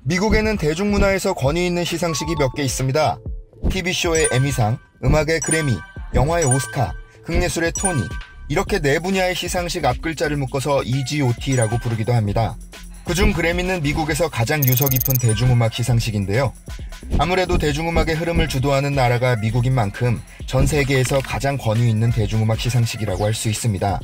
미국에는 대중문화에서 권위 있는 시상식이 몇 개 있습니다. TV쇼의 에미상, 음악의 그래미, 영화의 오스카, 극예술의 토니, 이렇게 네 분야의 시상식 앞글자를 묶어서 EGOT라고 부르기도 합니다. 그중 그래미는 미국에서 가장 유서 깊은 대중음악 시상식인데요. 아무래도 대중음악의 흐름을 주도하는 나라가 미국인 만큼 전 세계에서 가장 권위 있는 대중음악 시상식이라고 할 수 있습니다.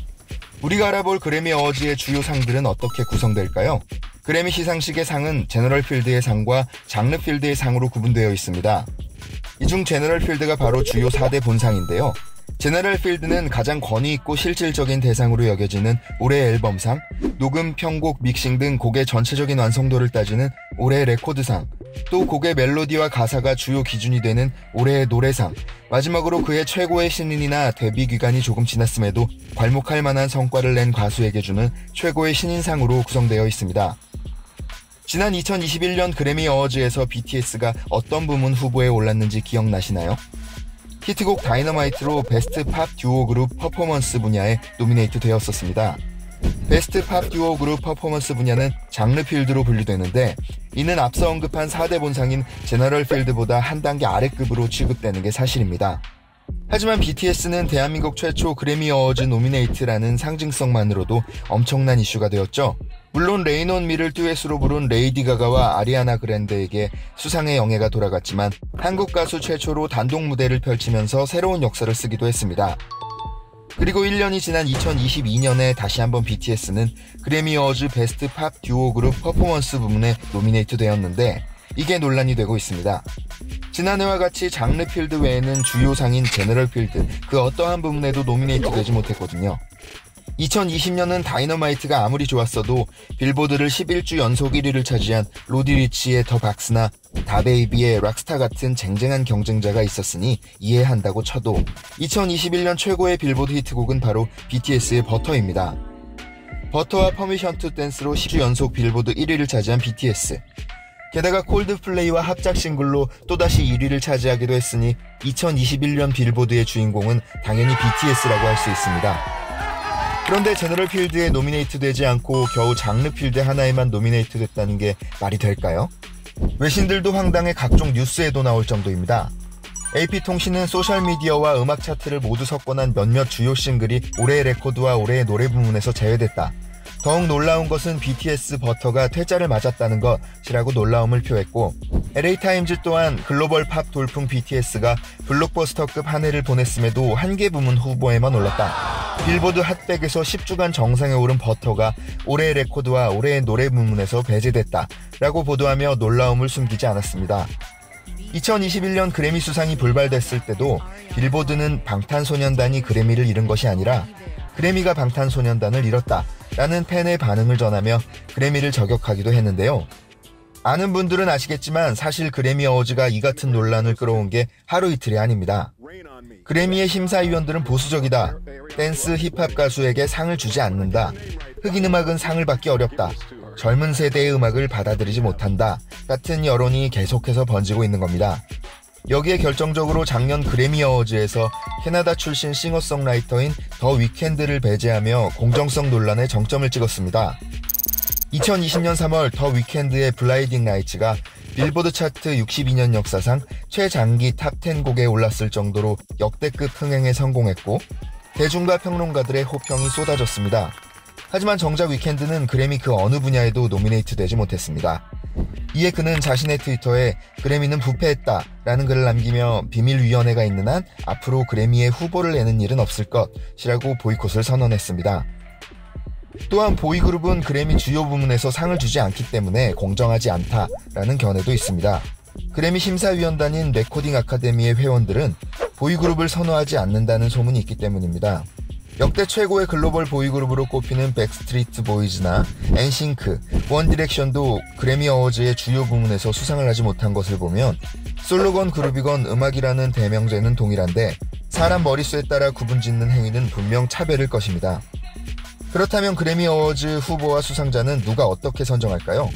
우리가 알아볼 그래미 어워즈의 주요 상들은 어떻게 구성될까요? 그래미 시상식의 상은 제너럴 필드의 상과 장르 필드의 상으로 구분되어 있습니다. 이 중 제너럴 필드가 바로 주요 4대 본상인데요. 제너럴 필드는 가장 권위 있고 실질적인 대상으로 여겨지는 올해의 앨범상, 녹음, 편곡, 믹싱 등 곡의 전체적인 완성도를 따지는 올해의 레코드상, 또 곡의 멜로디와 가사가 주요 기준이 되는 올해의 노래상, 마지막으로 그의 최고의 신인이나 데뷔 기간이 조금 지났음에도 괄목할 만한 성과를 낸 가수에게 주는 최고의 신인상으로 구성되어 있습니다. 지난 2021년 그래미 어워즈에서 BTS가 어떤 부문 후보에 올랐는지 기억나시나요? 히트곡 다이너마이트로 베스트 팝 듀오 그룹 퍼포먼스 분야에 노미네이트 되었었습니다. 베스트 팝 듀오 그룹 퍼포먼스 분야는 장르 필드로 분류되는데, 이는 앞서 언급한 4대 본상인 제너럴 필드보다 한 단계 아래급으로 취급되는 게 사실입니다. 하지만 BTS는 대한민국 최초 그래미 어워즈 노미네이트라는 상징성만으로도 엄청난 이슈가 되었죠. 물론 레인 온 미를 듀엣으로 부른 레이디 가가와 아리아나 그랜데에게 수상의 영예가 돌아갔지만 한국 가수 최초로 단독 무대를 펼치면서 새로운 역사를 쓰기도 했습니다. 그리고 1년이 지난 2022년에 다시 한번 BTS는 그래미 어워즈 베스트 팝 듀오 그룹 퍼포먼스 부문에 노미네이트 되었는데, 이게 논란이 되고 있습니다. 지난해와 같이 장르 필드 외에는 주요 상인 제너럴 필드 그 어떠한 부문에도 노미네이트 되지 못했거든요. 2020년은 다이너마이트가 아무리 좋았어도 빌보드를 11주 연속 1위를 차지한 로디 리치의 더 박스나 다베이비의 락스타 같은 쟁쟁한 경쟁자가 있었으니 이해한다고 쳐도 2021년 최고의 빌보드 히트곡은 바로 BTS의 버터입니다. 버터와 퍼미션 투 댄스로 10주 연속 빌보드 1위를 차지한 BTS. 게다가 콜드플레이와 합작 싱글로 또다시 1위를 차지하기도 했으니 2021년 빌보드의 주인공은 당연히 BTS라고 할 수 있습니다. 그런데 제너럴 필드에 노미네이트 되지 않고 겨우 장르 필드 하나에만 노미네이트 됐다는 게 말이 될까요? 외신들도 황당해 각종 뉴스에도 나올 정도입니다. AP통신은 소셜미디어와 음악 차트를 모두 석권한 몇몇 주요 싱글이 올해의 레코드와 올해의 노래 부문에서 제외됐다. 더욱 놀라운 것은 BTS 버터가 퇴짜를 맞았다는 것이라고 놀라움을 표했고, LA타임즈 또한 글로벌 팝 돌풍 BTS가 블록버스터급 한 해를 보냈음에도 한 개 부문 후보에만 올랐다. 빌보드 핫백에서 10주간 정상에 오른 버터가 올해의 레코드와 올해의 노래 부문에서 배제됐다 라고 보도하며 놀라움을 숨기지 않았습니다. 2021년 그래미 수상이 불발됐을 때도 빌보드는 방탄소년단이 그래미를 잃은 것이 아니라 그래미가 방탄소년단을 잃었다 라는 팬의 반응을 전하며 그래미를 저격하기도 했는데요. 아는 분들은 아시겠지만 사실 그래미 어워즈가 이 같은 논란을 끌어온 게 하루 이틀이 아닙니다. 그래미의 심사위원들은 보수적이다, 댄스 힙합 가수에게 상을 주지 않는다, 흑인 음악은 상을 받기 어렵다, 젊은 세대의 음악을 받아들이지 못한다 같은 여론이 계속해서 번지고 있는 겁니다. 여기에 결정적으로 작년 그래미 어워즈에서 캐나다 출신 싱어송라이터인 더 위켄드를 배제하며 공정성 논란에 정점을 찍었습니다. 2020년 3월 더 위켄드의 블라인딩 라이츠가 빌보드 차트 62년 역사상 최장기 탑10 곡에 올랐을 정도로 역대급 흥행에 성공했고, 대중과 평론가들의 호평이 쏟아졌습니다. 하지만 정작 위켄드는 그래미 그 어느 분야에도 노미네이트 되지 못했습니다. 이에 그는 자신의 트위터에 그래미는 부패했다 라는 글을 남기며 비밀위원회가 있는 한 앞으로 그래미에 후보를 내는 일은 없을 것이라고 보이콧을 선언했습니다. 또한 보이그룹은 그래미 주요 부문에서 상을 주지 않기 때문에 공정하지 않다라는 견해도 있습니다. 그래미 심사위원단인 레코딩 아카데미의 회원들은 보이그룹을 선호하지 않는다는 소문이 있기 때문입니다. 역대 최고의 글로벌 보이그룹으로 꼽히는 백스트리트 보이즈나 엔싱크, 원디렉션도 그래미 어워즈의 주요 부문에서 수상을 하지 못한 것을 보면 솔로건 그룹이건 음악이라는 대명제는 동일한데 사람 머릿수에 따라 구분짓는 행위는 분명 차별일 것입니다. 그렇다면 그래미 어워즈 후보와 수상자는 누가 어떻게 선정할까요?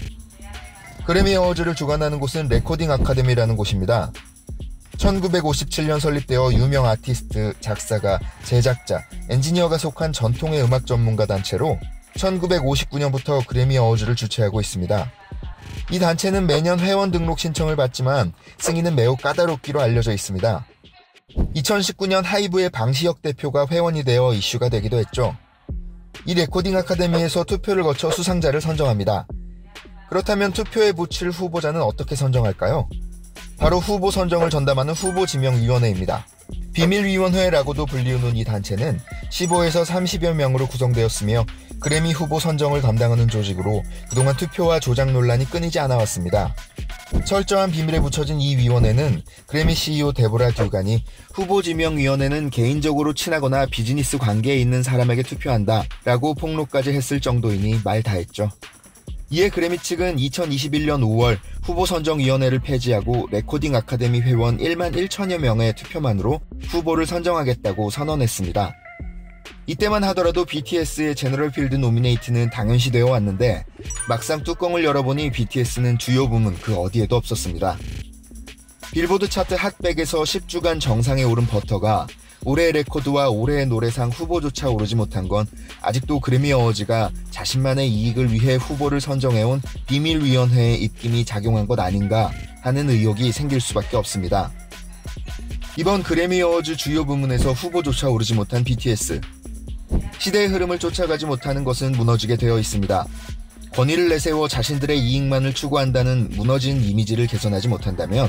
그래미 어워즈를 주관하는 곳은 레코딩 아카데미라는 곳입니다. 1957년 설립되어 유명 아티스트, 작사가, 제작자, 엔지니어가 속한 전통의 음악 전문가 단체로 1959년부터 그래미 어워즈를 주최하고 있습니다. 이 단체는 매년 회원 등록 신청을 받지만 승인은 매우 까다롭기로 알려져 있습니다. 2019년 하이브의 방시혁 대표가 회원이 되어 이슈가 되기도 했죠. 이 레코딩 아카데미에서 투표를 거쳐 수상자를 선정합니다. 그렇다면 투표에 붙일 후보자는 어떻게 선정할까요? 바로 후보 선정을 전담하는 후보지명위원회입니다. 비밀위원회라고도 불리우는 이 단체는 15에서 30여 명으로 구성되었으며 그래미 후보 선정을 담당하는 조직으로 그동안 투표와 조작 논란이 끊이지 않아 왔습니다. 철저한 비밀에 붙여진 이 위원회는 그래미 CEO 데보라 듀간이 후보지명위원회는 개인적으로 친하거나 비즈니스 관계에 있는 사람에게 투표한다 라고 폭로까지 했을 정도이니 말 다했죠. 이에 그래미 측은 2021년 5월 후보선정위원회를 폐지하고 레코딩 아카데미 회원 1만 1천여 명의 투표만으로 후보를 선정하겠다고 선언했습니다. 이때만 하더라도 BTS의 제너럴 필드 노미네이트는 당연시되어 왔는데 막상 뚜껑을 열어보니 BTS는 주요 부문 그 어디에도 없었습니다. 빌보드 차트 핫100에서 10주간 정상에 오른 버터가 올해의 레코드와 올해의 노래상 후보조차 오르지 못한 건 아직도 그래미 어워즈가 자신만의 이익을 위해 후보를 선정해온 비밀위원회의 입김이 작용한 것 아닌가 하는 의혹이 생길 수밖에 없습니다. 이번 그래미 어워즈 주요 부문에서 후보조차 오르지 못한 BTS. 시대의 흐름을 쫓아가지 못하는 것은 무너지게 되어 있습니다. 권위를 내세워 자신들의 이익만을 추구한다는 무너진 이미지를 개선하지 못한다면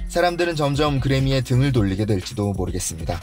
사람들은 점점 그래미에 등을 돌리게 될지도 모르겠습니다.